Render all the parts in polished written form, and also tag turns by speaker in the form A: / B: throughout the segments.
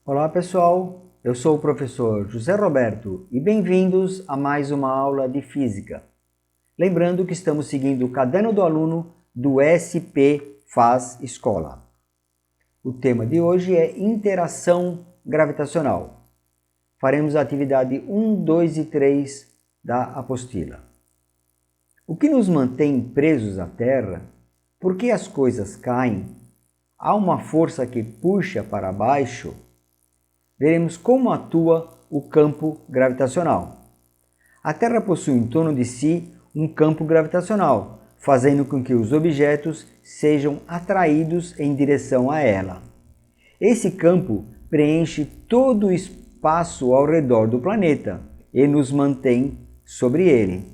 A: Olá pessoal, eu sou o professor José Roberto e bem-vindos a mais uma aula de Física. Lembrando que estamos seguindo o caderno do aluno do SP Faz Escola. O tema de hoje é interação gravitacional. Faremos a atividade 1, 2 e 3 da apostila. O que nos mantém presos à Terra? Por que as coisas caem? Há uma força que puxa para baixo? Veremos como atua o campo gravitacional. A Terra possui em torno de si um campo gravitacional, fazendo com que os objetos sejam atraídos em direção a ela. Esse campo preenche todo o espaço ao redor do planeta e nos mantém sobre ele.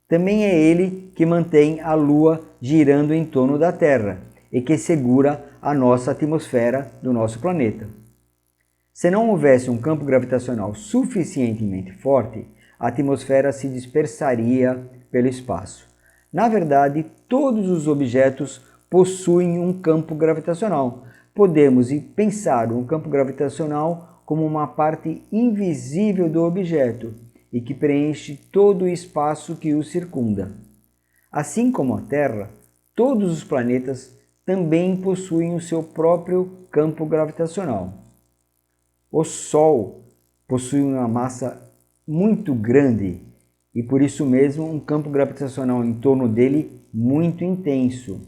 A: Também é ele que mantém a Lua girando em torno da Terra e que segura a nossa atmosfera do nosso planeta. Se não houvesse um campo gravitacional suficientemente forte, a atmosfera se dispersaria pelo espaço. Na verdade, todos os objetos possuem um campo gravitacional. Podemos pensar um campo gravitacional como uma parte invisível do objeto e que preenche todo o espaço que o circunda. Assim como a Terra, todos os planetas também possuem o seu próprio campo gravitacional. O Sol possui uma massa muito grande e por isso mesmo um campo gravitacional em torno dele muito intenso.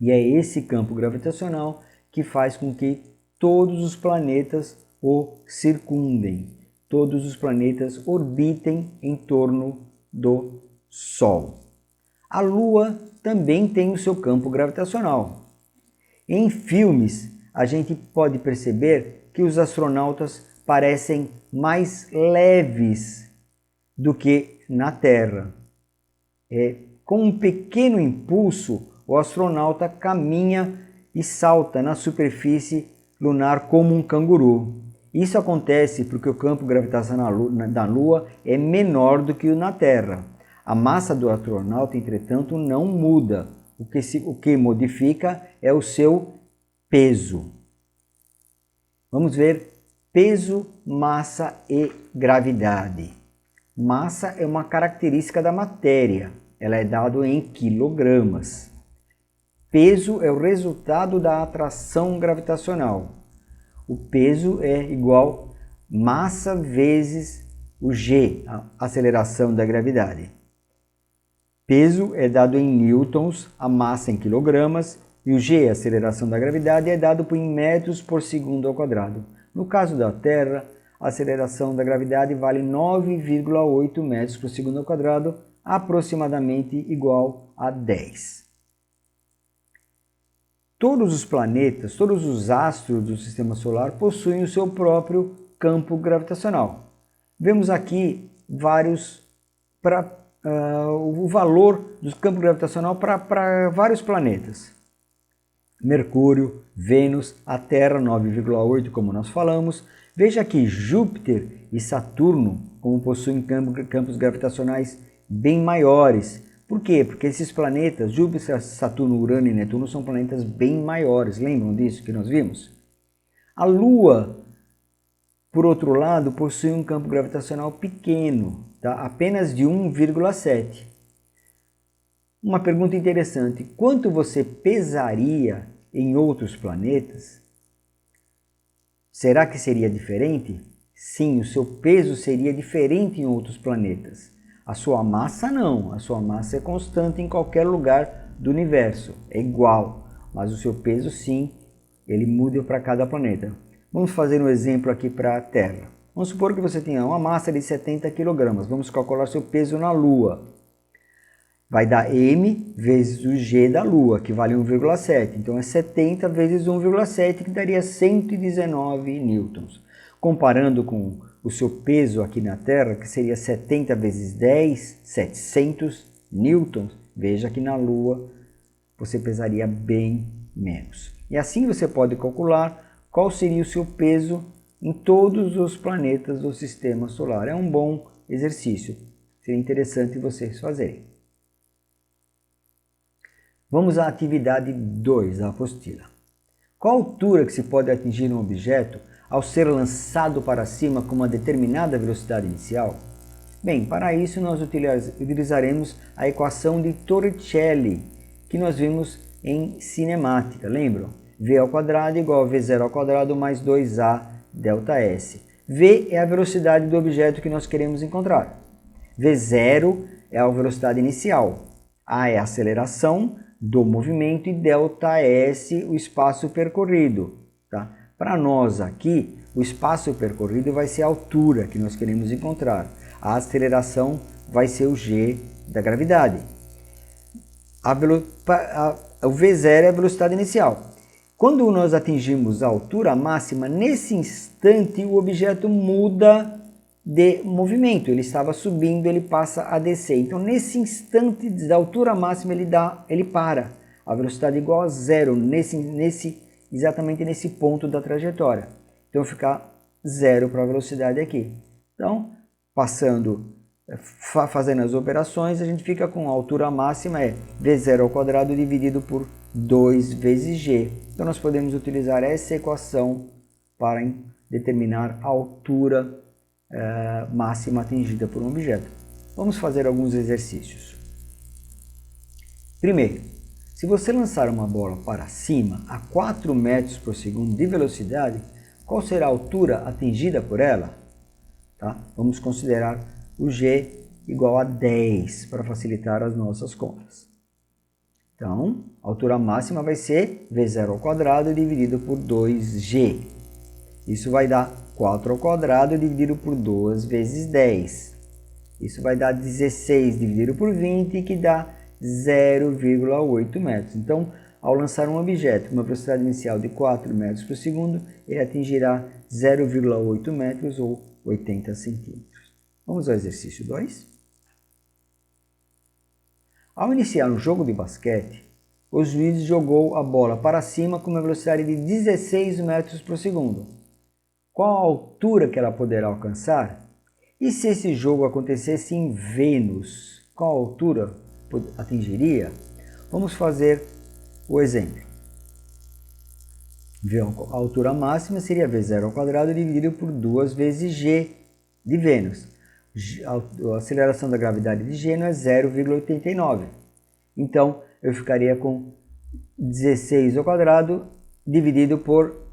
A: E é esse campo gravitacional que faz com que todos os planetas o circundem, todos os planetas orbitem em torno do Sol. A Lua também tem o seu campo gravitacional. Em filmes, a gente pode perceber que os astronautas parecem mais leves do que na Terra. Com um pequeno impulso, o astronauta caminha e salta na superfície lunar como um canguru. Isso acontece porque o campo gravitacional da Lua é menor do que o na Terra. A massa do astronauta, entretanto, não muda. O que modifica é o seu peso. Vamos ver peso, massa e gravidade. Massa é uma característica da matéria, ela é dada em quilogramas. Peso é o resultado da atração gravitacional. O peso é igual massa vezes o g, a aceleração da gravidade. Peso é dado em newtons, a massa em quilogramas, e o g, a aceleração da gravidade, é dado em metros por segundo ao quadrado. No caso da Terra, a aceleração da gravidade vale 9,8 metros por segundo ao quadrado, aproximadamente igual a 10. Todos os planetas, todos os astros do Sistema Solar possuem o seu próprio campo gravitacional. Vemos aqui o valor do campo gravitacional para vários planetas. Mercúrio, Vênus, a Terra 9,8, como nós falamos. Veja que Júpiter e Saturno como possuem campos gravitacionais bem maiores. Por quê? Porque esses planetas, Júpiter, Saturno, Urano e Netuno, são planetas bem maiores. Lembram disso que nós vimos? A Lua, por outro lado, possui um campo gravitacional pequeno, tá? Apenas de 1,7. Uma pergunta interessante: quanto você pesaria em outros planetas? Será que seria diferente? Sim, o seu peso seria diferente em outros planetas. A sua massa não, a sua massa é constante em qualquer lugar do universo, é igual, mas o seu peso sim, ele muda para cada planeta. Vamos fazer um exemplo aqui para a Terra. Vamos supor que você tenha uma massa de 70 kg, vamos calcular seu peso na Lua. Vai dar m vezes o g da Lua, que vale 1,7. Então é 70 vezes 1,7, que daria 119 newtons. Comparando com o seu peso aqui na Terra, que seria 70 vezes 10, 700 newtons, veja que na Lua você pesaria bem menos. E assim você pode calcular qual seria o seu peso em todos os planetas do Sistema Solar. É um bom exercício. Seria interessante vocês fazerem. Vamos à atividade 2 da apostila. Qual a altura que se pode atingir um objeto ao ser lançado para cima com uma determinada velocidade inicial? Bem, para isso nós utilizaremos a equação de Torricelli, que nós vimos em cinemática, lembram? V ao quadrado igual a V0 ao quadrado mais 2A ΔS. V é a velocidade do objeto que nós queremos encontrar. V0 é a velocidade inicial. A é a aceleração do movimento e ΔS o espaço percorrido. Tá? Para nós aqui, o espaço percorrido vai ser a altura que nós queremos encontrar. A aceleração vai ser o g da gravidade. O V0 é a velocidade inicial. Quando nós atingimos a altura máxima, nesse instante o objeto muda de movimento. Ele estava subindo, ele passa a descer. Então, nesse instante da altura máxima, ele para. A velocidade igual a zero, exatamente nesse ponto da trajetória. Então, fica zero para a velocidade aqui. Então, fazendo as operações, a gente fica com a altura máxima é V0 ao quadrado dividido por 2 vezes g. Então, nós podemos utilizar essa equação para determinar a altura máxima atingida por um objeto. Vamos fazer alguns exercícios. Primeiro, se você lançar uma bola para cima a 4 metros por segundo de velocidade, qual será a altura atingida por ela? Tá? Vamos considerar o g igual a 10 para facilitar as nossas contas. Então, a altura máxima vai ser V0 ao quadrado dividido por 2g. Isso vai dar 4 ao quadrado dividido por 2 vezes 10. Isso vai dar 16 dividido por 20, que dá 0,8 metros. Então, ao lançar um objeto com uma velocidade inicial de 4 metros por segundo, ele atingirá 0,8 metros ou 80 centímetros. Vamos ao exercício 2. Ao iniciar um jogo de basquete, o juiz jogou a bola para cima com uma velocidade de 16 metros por segundo. Qual a altura que ela poderá alcançar? E se esse jogo acontecesse em Vênus, qual a altura atingiria? Vamos fazer o exemplo. A altura máxima seria V0 ao quadrado dividido por 2 vezes g de Vênus. A aceleração da gravidade de Gênero é 0,89. Então, eu ficaria com 16 ao quadrado dividido por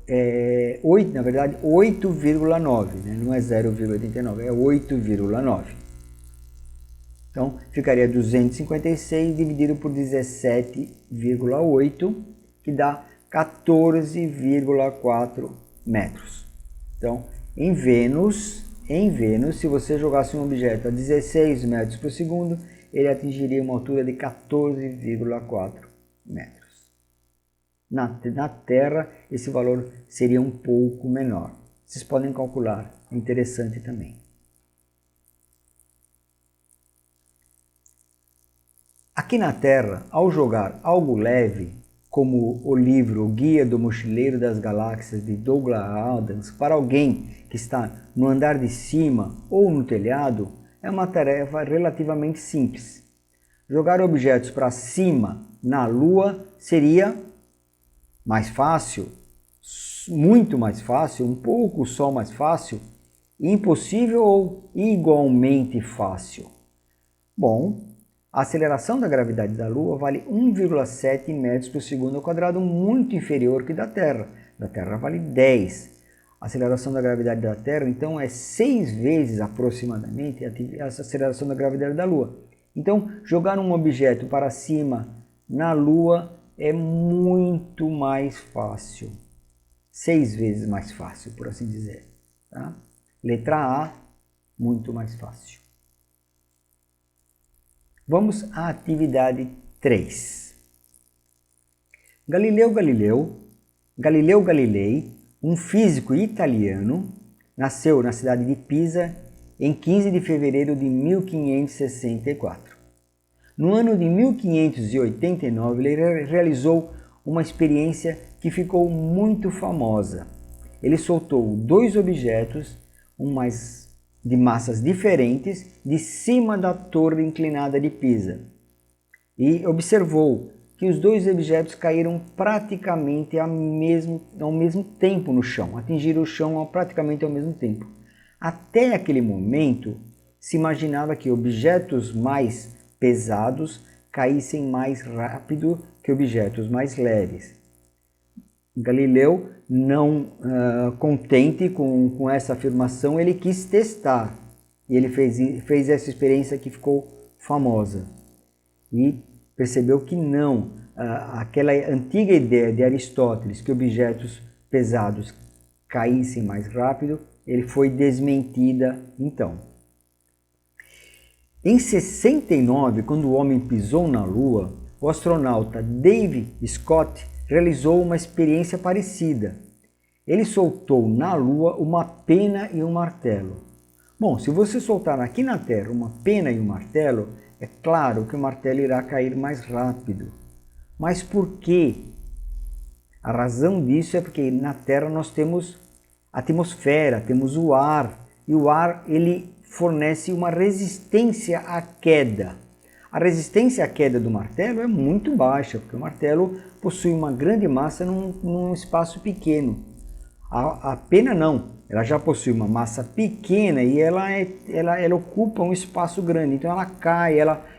A: 8, na verdade, 8,9. Né? Não é 0,89, é 8,9. Então, ficaria 256 dividido por 17,8, que dá 14,4 metros. Então, em Vênus, se você jogasse um objeto a 16 metros por segundo, ele atingiria uma altura de 14,4 metros. Na Terra, esse valor seria um pouco menor. Vocês podem calcular, é interessante também. Aqui na Terra, ao jogar algo leve, como o livro O Guia do Mochileiro das Galáxias de Douglas Adams, para alguém que está no andar de cima ou no telhado, é uma tarefa relativamente simples. Jogar objetos para cima na Lua seria mais fácil, muito mais fácil, um pouco só mais fácil, impossível ou igualmente fácil? Bom, a aceleração da gravidade da Lua vale 1,7 metros por segundo ao quadrado, muito inferior que da Terra. Da Terra vale 10. A aceleração da gravidade da Terra, então, é 6 vezes aproximadamente a aceleração da gravidade da Lua. Então, jogar um objeto para cima na Lua é muito mais fácil. 6 vezes mais fácil, por assim dizer. Tá? Letra A, muito mais fácil. Vamos à atividade 3. Galileu Galilei, um físico italiano, nasceu na cidade de Pisa em 15 de fevereiro de 1564. No ano de 1589, ele realizou uma experiência que ficou muito famosa. Ele soltou 2 objetos, de massas diferentes, de cima da torre inclinada de Pisa e observou que os dois objetos caíram praticamente ao mesmo tempo no chão, atingiram o chão praticamente ao mesmo tempo. Até aquele momento, se imaginava que objetos mais pesados caíssem mais rápido que objetos mais leves. Galileu, não contente com essa afirmação, ele quis testar. E ele fez essa experiência que ficou famosa. E percebeu que não, aquela antiga ideia de Aristóteles que objetos pesados caíssem mais rápido, ele foi desmentida então. Em 69, quando o homem pisou na Lua, o astronauta Dave Scott realizou uma experiência parecida. Ele soltou na Lua uma pena e um martelo. Bom, se você soltar aqui na Terra uma pena e um martelo, é claro que o martelo irá cair mais rápido. Mas por quê? A razão disso é porque na Terra nós temos a atmosfera, temos o ar, e o ar ele fornece uma resistência à queda. A resistência à queda do martelo é muito baixa, porque o martelo possui uma grande massa num espaço pequeno. A pena não, ela já possui uma massa pequena e ela ocupa um espaço grande, então ela cai,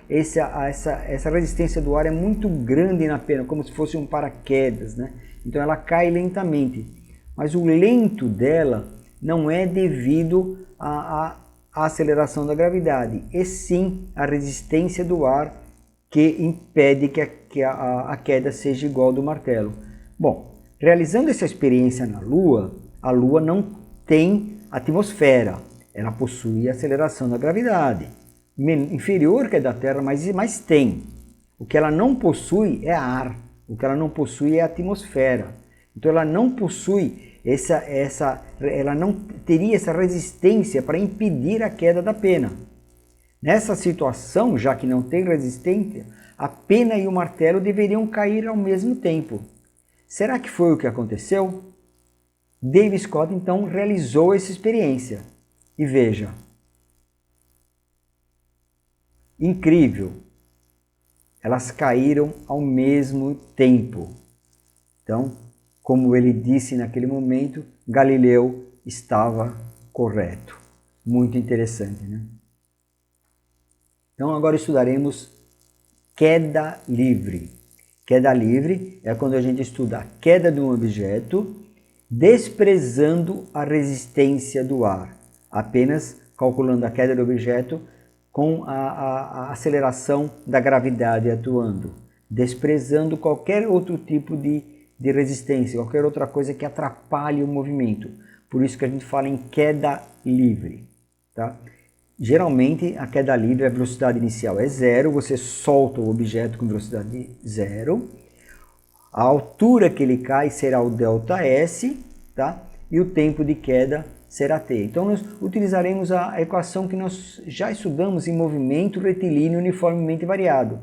A: essa resistência do ar é muito grande na pena, como se fosse um paraquedas, né? Então ela cai lentamente, mas o lento dela não é devido à aceleração da gravidade, e sim a resistência do ar que impede que a queda seja igual ao do martelo. Bom, realizando essa experiência na Lua, a Lua não tem atmosfera, ela possui aceleração da gravidade, inferior que a da Terra, mas tem. O que ela não possui é ar, o que ela não possui é a atmosfera. Então ela não possui ela não teria essa resistência para impedir a queda da pena. Nessa situação, já que não tem resistência, a pena e o martelo deveriam cair ao mesmo tempo. Será que foi o que aconteceu? Dave Scott então realizou essa experiência. E veja, incrível, elas caíram ao mesmo tempo. Então, como ele disse naquele momento, Galileu estava correto. Muito interessante, né? Então agora estudaremos queda livre. Queda livre é quando a gente estuda a queda de um objeto desprezando a resistência do ar, apenas calculando a queda do objeto com a aceleração da gravidade atuando, desprezando qualquer outro tipo de resistência, qualquer outra coisa que atrapalhe o movimento. Por isso que a gente fala em queda livre, tá? Geralmente a queda livre, a velocidade inicial é zero, você solta o objeto com velocidade zero, a altura que ele cai será o ΔS, tá? E o tempo de queda será t. Então nós utilizaremos a equação que nós já estudamos em movimento retilíneo uniformemente variado.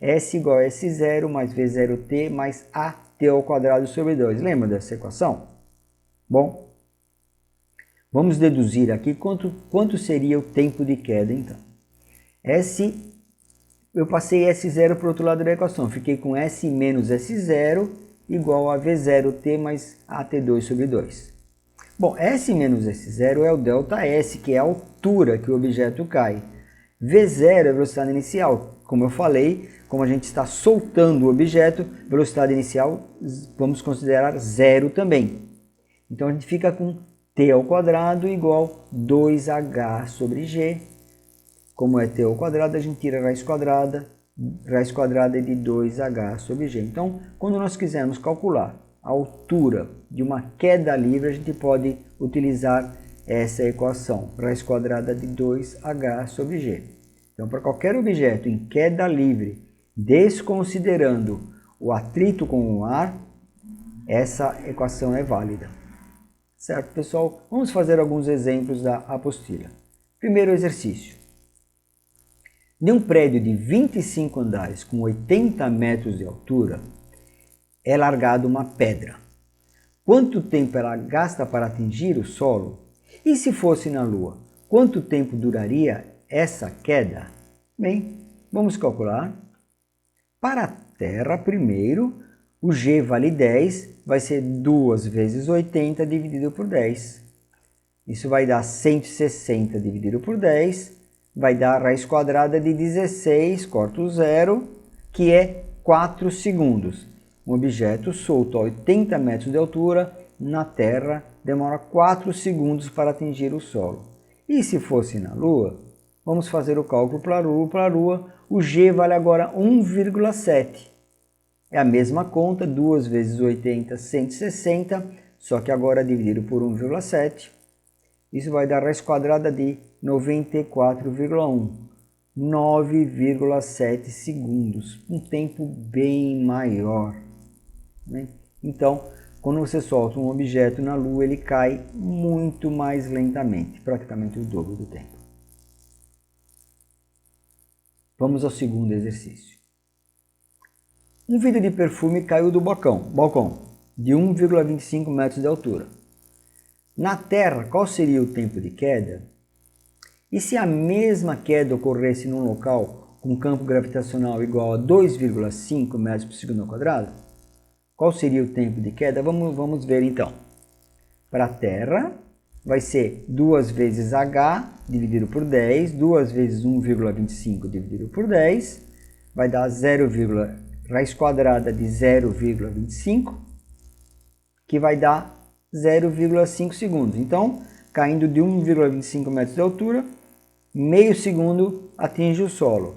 A: S igual a S0 mais V0t mais AT ao quadrado sobre 2. Lembra dessa equação? Bom, vamos deduzir aqui quanto seria o tempo de queda, então. Eu passei S0 para o outro lado da equação, fiquei com S menos S0 igual a V0t mais AT2 sobre 2. Bom, S menos S0 é o ΔS, que é a altura que o objeto cai. V0 é a velocidade inicial. Como eu falei, como a gente está soltando o objeto, velocidade inicial vamos considerar zero também. Então a gente fica com t ao quadrado igual 2h sobre g. Como é t ao quadrado, a gente tira a raiz quadrada é de 2h sobre g. Então, quando nós quisermos calcular a altura de uma queda livre, a gente pode utilizar essa equação, raiz quadrada de 2h sobre g. Então, para qualquer objeto em queda livre, desconsiderando o atrito com o ar, essa equação é válida. Certo, pessoal? Vamos fazer alguns exemplos da apostila. Primeiro exercício. De um prédio de 25 andares com 80 metros de altura, é largada uma pedra. Quanto tempo ela gasta para atingir o solo? E se fosse na Lua, quanto tempo duraria essa queda? Bem, vamos calcular. Para Terra primeiro, o G vale 10, vai ser 2 vezes 80 dividido por 10. Isso vai dar 160 dividido por 10, vai dar a raiz quadrada de 16, corto o zero, que é 4 segundos. Um objeto solto a 80 metros de altura na Terra demora 4 segundos para atingir o solo. E se fosse na Lua, vamos fazer o cálculo para a Lua, o G vale agora 1,7. É a mesma conta, 2 vezes 80, 160, só que agora dividido por 1,7. Isso vai dar a raiz quadrada de 94,1. 9,7 segundos. Um tempo bem maior, né? Então, quando você solta um objeto na Lua, ele cai muito mais lentamente, praticamente o dobro do tempo. Vamos ao segundo exercício. Um vidro de perfume caiu do balcão de 1,25 metros de altura. Na Terra, qual seria o tempo de queda? E se a mesma queda ocorresse num local com campo gravitacional igual a 2,5 metros por segundo ao quadrado? Qual seria o tempo de queda? Vamos ver então. Para a Terra, vai ser 2 vezes h dividido por 10, 2 vezes 1,25 dividido por 10, vai dar raiz quadrada de 0,25, que vai dar 0,5 segundos. Então, caindo de 1,25 metros de altura, meio segundo atinge o solo.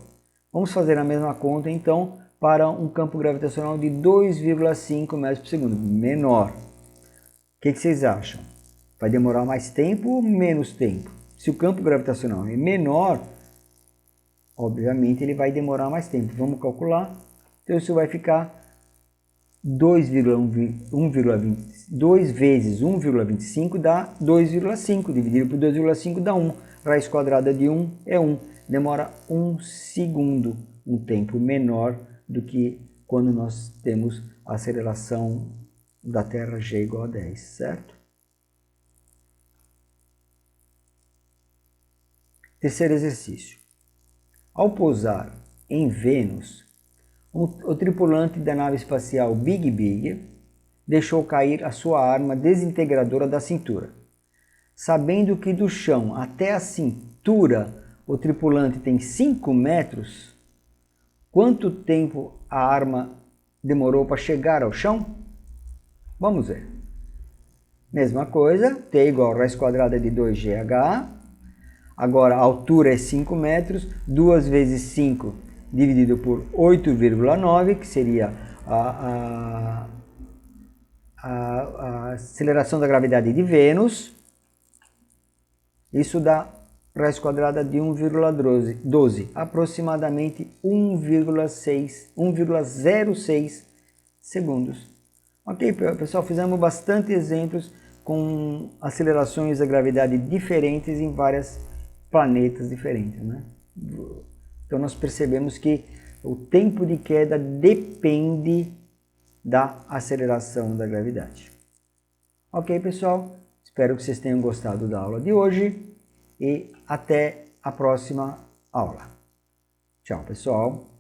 A: Vamos fazer a mesma conta, então, para um campo gravitacional de 2,5 metros por segundo, menor. O que vocês acham? Vai demorar mais tempo ou menos tempo? Se o campo gravitacional é menor, obviamente ele vai demorar mais tempo. Vamos calcular. Então isso vai ficar 2 vezes 1,25 dá 2,5. Dividido por 2,5 dá 1. Raiz quadrada de 1 é 1. Demora 1 segundo, um tempo menor do que quando nós temos a aceleração da Terra g igual a 10, certo? Terceiro exercício. Ao pousar em Vênus, o tripulante da nave espacial Big Big deixou cair a sua arma desintegradora da cintura. Sabendo que do chão até a cintura o tripulante tem 5 metros, quanto tempo a arma demorou para chegar ao chão? Vamos ver. Mesma coisa, T igual a raiz quadrada de 2GH. Agora a altura é 5 metros, 2 vezes 5 dividido por 8,9, que seria a aceleração da gravidade de Vênus. Isso dá raiz quadrada de 1,12, aproximadamente 1,06 segundos. Ok, pessoal, fizemos bastante exemplos com acelerações da gravidade diferentes em vários planetas diferentes, né? Então nós percebemos que o tempo de queda depende da aceleração da gravidade. Ok, pessoal? Espero que vocês tenham gostado da aula de hoje e até a próxima aula. Tchau, pessoal!